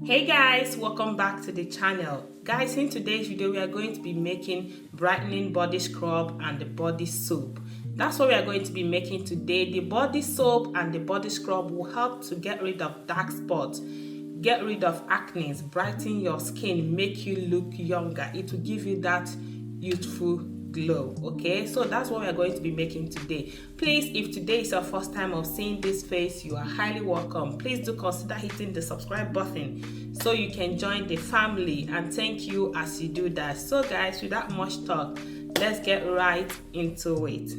Hey guys, welcome back to the channel. Guys, in today's video we are going to be making brightening body scrub and the body soap. That's what we are going to be making today. The body soap and the body scrub will help to get rid of dark spots, get rid of acne, brighten your skin, make you look younger. It will give you that youthful glow. Okay, so that's what we are going to be making today. Please, if today is your first time of seeing this face, you are highly welcome. Please do consider hitting the subscribe button so you can join the family, and thank you as you do that. So guys, without much talk, let's get right into it.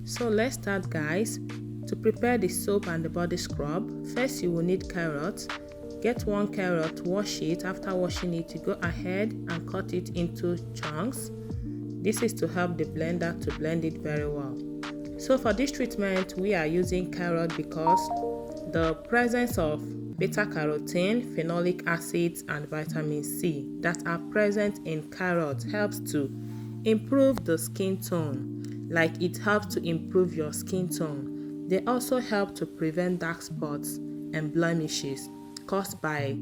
So let's start, guys. To prepare the soap and the body scrub, first you will need carrots. Get 1 carrot, wash it. After washing it, you go ahead and cut it into chunks. This is to help the blender to blend it very well. So for this treatment, we are using carrot because the presence of beta-carotene, phenolic acids, and vitamin C that are present in carrots helps to improve the skin tone, like it helps to improve your skin tone. They also help to prevent dark spots and blemishes caused by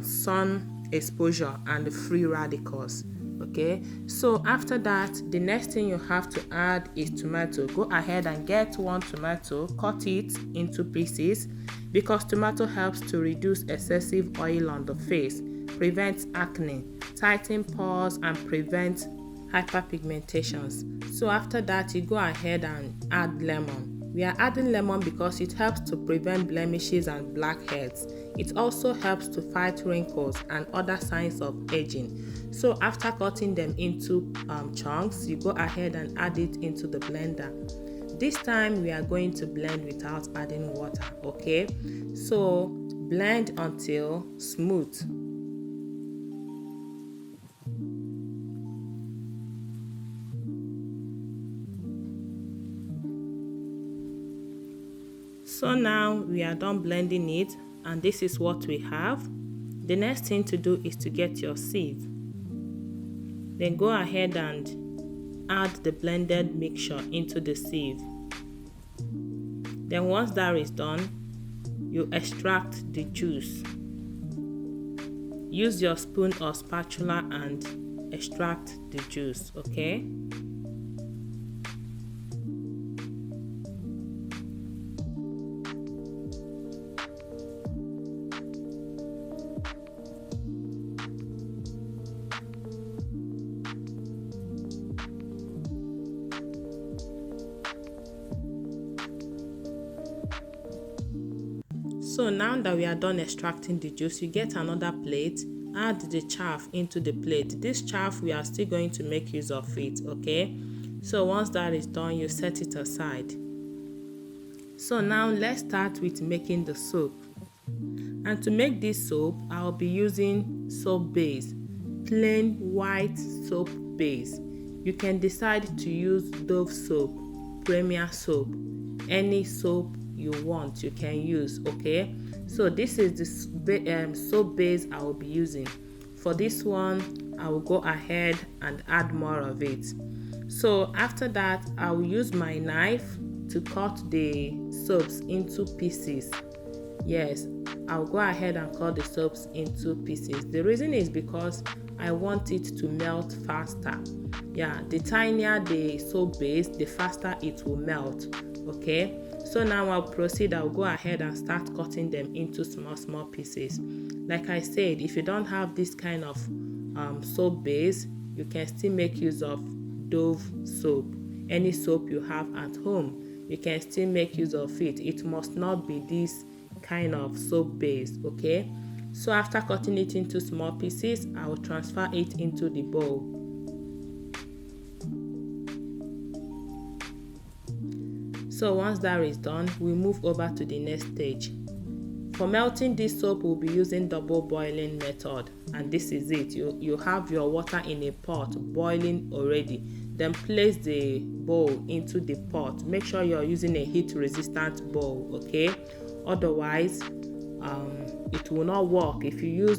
sun exposure and free radicals. Okay, so after that, the next thing you have to add is tomato. Go ahead and get 1 tomato, cut it into pieces because tomato helps to reduce excessive oil on the face, prevents acne, tighten pores, and prevent hyperpigmentations. So after that, you go ahead and add lemon. We are adding lemon because it helps to prevent blemishes and blackheads. It also helps to fight wrinkles and other signs of aging. So after cutting them into chunks, you go ahead and add it into the blender. This time we are going to blend without adding water, okay? So blend until smooth. So now we are done blending it, and this is what we have. The next thing to do is to get your sieve. Then go ahead and add the blended mixture into the sieve. Then once that is done, you extract the juice. Use your spoon or spatula and extract the juice, okay? So now that we are done extracting the juice, you get another plate, add the chaff into the plate. This chaff, we are still going to make use of it, okay? So once that is done, you set it aside. So now let's start with making the soap. And to make this soap, I'll be using soap base, plain white soap base. You can decide to use Dove soap, Premier soap, any soap you want you can use, okay? So this is the soap base I will be using. For this one, I will go ahead and add more of it. So after that, I will use my knife to cut the soaps into pieces. Yes, I'll go ahead and cut the soaps into pieces. The reason is because I want it to melt faster. Yeah, the tinier the soap base, the faster it will melt, okay? So now I'll proceed. I'll go ahead and start cutting them into small pieces. Like I said, if you don't have this kind of soap base, you can still make use of Dove soap. Any soap you have at home, you can still make use of it. It must not be this kind of soap base, okay? So after cutting it into small pieces, I will transfer it into the bowl. So once that is done, we move over to the next stage. For melting this soap, we'll be using double boiling method, and this is it. You have your water in a pot boiling already. Then place the bowl into the pot. Make sure you're using a heat resistant bowl, okay? Otherwise, it will not work. If you use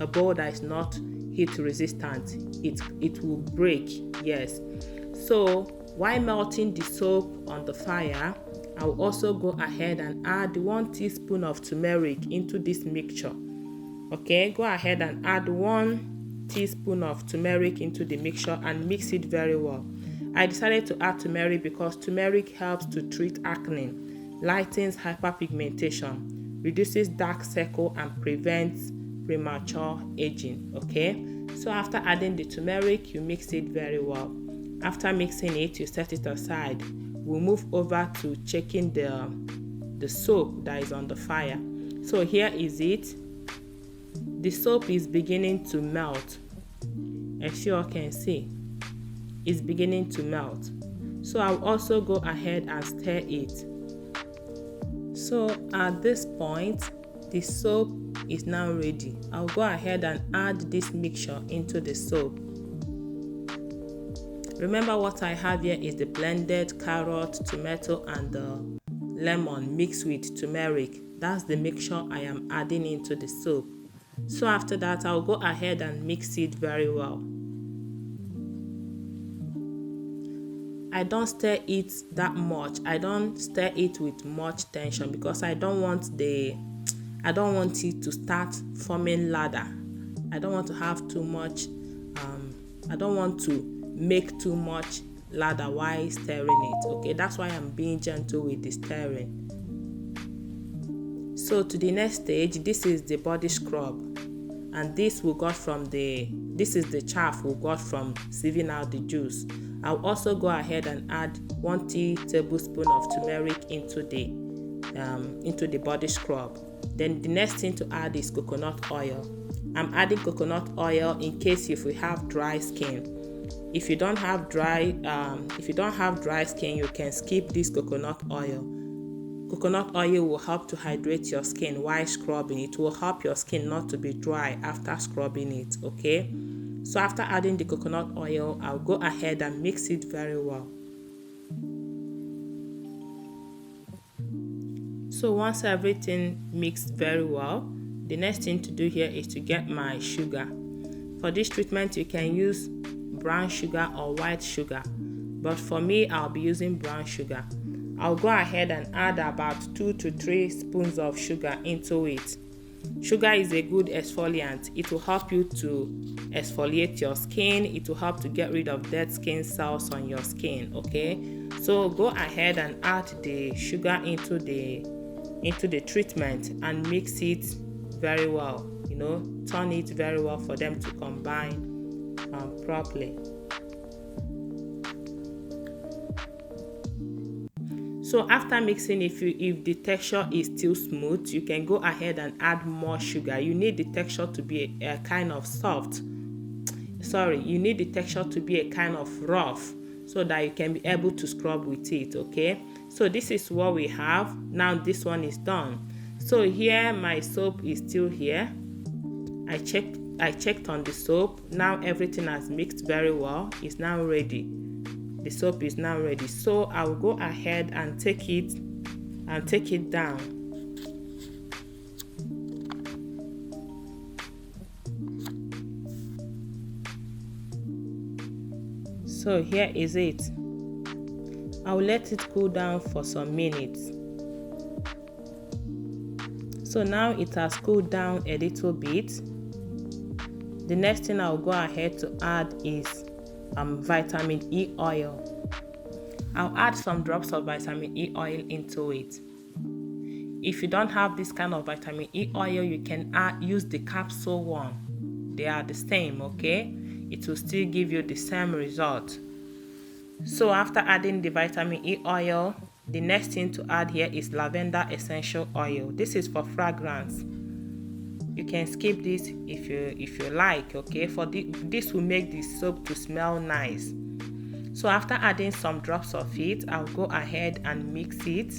a bowl that is not heat resistant, it will break. Yes. So while melting the soap on the fire, I'll also go ahead and add 1 teaspoon of turmeric into this mixture. Okay, go ahead and add 1 teaspoon of turmeric into the mixture and mix it very well. I decided to add turmeric because turmeric helps to treat acne, lightens hyperpigmentation, reduces dark circle, and prevents premature aging. Okay, so after adding the turmeric, you mix it very well. After mixing it, you set it aside. We'll move over to checking the soap that is on the fire. So here is it. The soap is beginning to melt. As you all can see, it's beginning to melt. So I'll also go ahead and stir it. So at this point, the soap is now ready. I'll go ahead and add this mixture into the soap. Remember, what I have here is the blended carrot, tomato, and the lemon mixed with turmeric. That's the mixture I am adding into the soap. So after that, I'll go ahead and mix it very well. I don't stir it that much. I don't stir it with much tension because I don't want it to start forming lather. I don't want to have too much. I don't want to make too much lather while stirring it. Okay, that's why I'm being gentle with the stirring. So to the next stage, this is the body scrub, and this is the chaff we got from sieving out the juice. I'll also go ahead and add 1 tablespoon of turmeric into the body scrub. Then the next thing to add is coconut oil. I'm adding coconut oil in case if we have dry skin. If you don't have dry skin, you can skip this coconut oil. Coconut oil will help to hydrate your skin while scrubbing. It will help your skin not to be dry after scrubbing it. Okay, so after adding the coconut oil, I'll go ahead and mix it very well. So once everything mixed very well, the next thing to do here is to get my sugar. For this treatment, you can use brown sugar or white sugar, but for me, I'll be using brown sugar. I'll go ahead and add about 2 to 3 spoons of sugar into it. Sugar is a good exfoliant. It will help you to exfoliate your skin. It will help to get rid of dead skin cells on your skin. Okay, so go ahead and add the sugar into the treatment and mix it very well. Turn it very well for them to combine properly. So after mixing, if the texture is still smooth, you can go ahead and add more sugar. You need the texture to be a kind of soft. You need the texture to be a kind of rough so that you can be able to scrub with it. Okay, so this is what we have. Now this one is done. So here my soap is still here. I checked on the soap. Now everything has mixed very well. It's now ready. The soap is now ready. So I will go ahead and take it down. So here is it. I will let it cool down for some minutes. So now it has cooled down a little bit. The next thing I'll go ahead to add is vitamin E oil. I'll add some drops of vitamin E oil into it. If you don't have this kind of vitamin E oil, you can use the capsule one. They are the same, okay? It will still give you the same result. So after adding the vitamin E oil, the next thing to add here is lavender essential oil. This is for fragrance. You can skip this if you like, okay? This will make the soap to smell nice. So after adding some drops of it, I'll go ahead and mix it.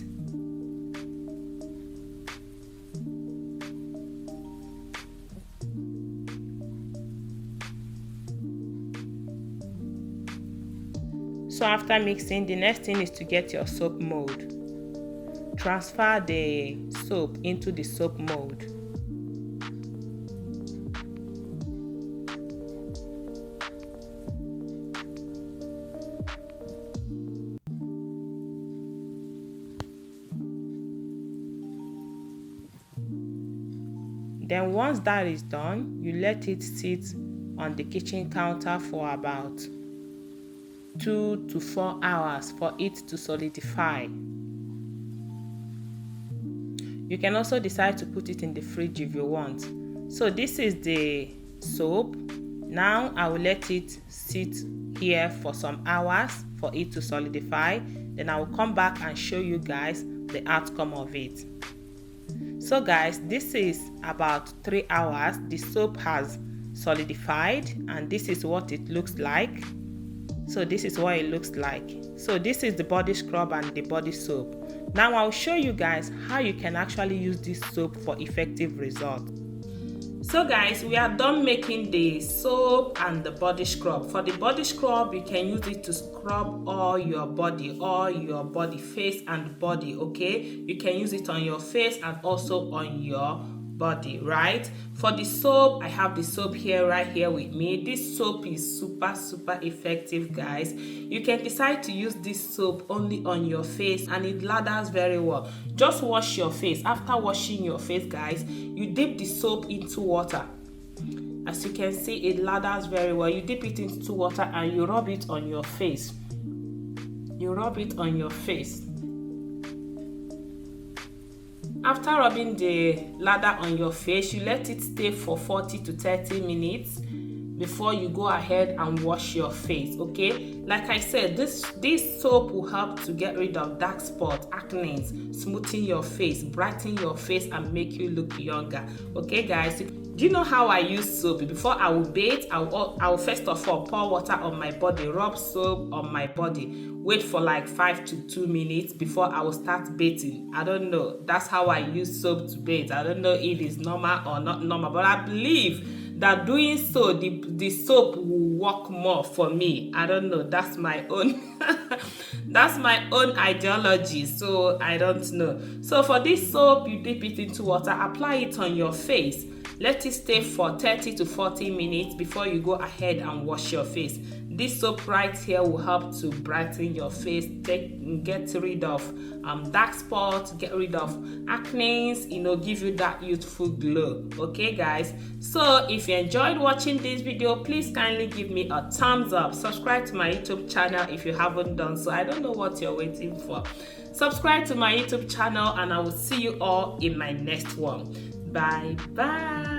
So after mixing, the next thing is to get your soap mold. Transfer the soap into the soap mold. Then once that is done, you let it sit on the kitchen counter for about 2 to 4 hours for it to solidify. You can also decide to put it in the fridge if you want. So this is the soap. Now I will let it sit here for some hours for it to solidify. Then I will come back and show you guys the outcome of it. So guys, this is about 3 hours. The soap has solidified and this is what it looks like. So this is what it looks like. So this is the body scrub and the body soap. Now I'll show you guys how you can actually use this soap for effective results. So guys, we are done making the soap and the body scrub. For the body scrub, you can use it to scrub all your body, face and body, okay? You can use it on your face and also on your body, right? For the soap, I have the soap here right here with me. This soap is super effective, guys. You can decide to use this soap only on your face and it lathers very well. Just wash your face. After washing your face, guys, you dip the soap into water. As you can see, it lathers very well. You dip it into water and you rub it on your face. You rub it on your face. After rubbing the lather on your face, you let it stay for 40 to 30 minutes before you go ahead and wash your face, okay? Like I said, this soap will help to get rid of dark spots, acne, smoothen your face, brighten your face and make you look younger. Okay guys, do you know how I use soap? Before I will bathe, I will first of all pour water on my body, rub soap on my body, wait for like 5 to 2 minutes before I will start bathing. I don't know, that's how I use soap to bathe. I don't know if it's normal or not normal, but I believe that doing so, the soap will work more for me. I don't know, that's my own that's my own ideology, so I don't know. So for this soap, you dip it into water, apply it on your face, let it stay for 30 to 40 minutes before you go ahead and wash your face. This soap right here will help to brighten your face, get rid of dark spots, get rid of acne, give you that youthful glow. Okay guys, so if you enjoyed watching this video, please kindly give me a thumbs up. Subscribe to my YouTube channel if you haven't done so. I don't know what you're waiting for. Subscribe to my YouTube channel and I will see you all in my next one. Bye bye.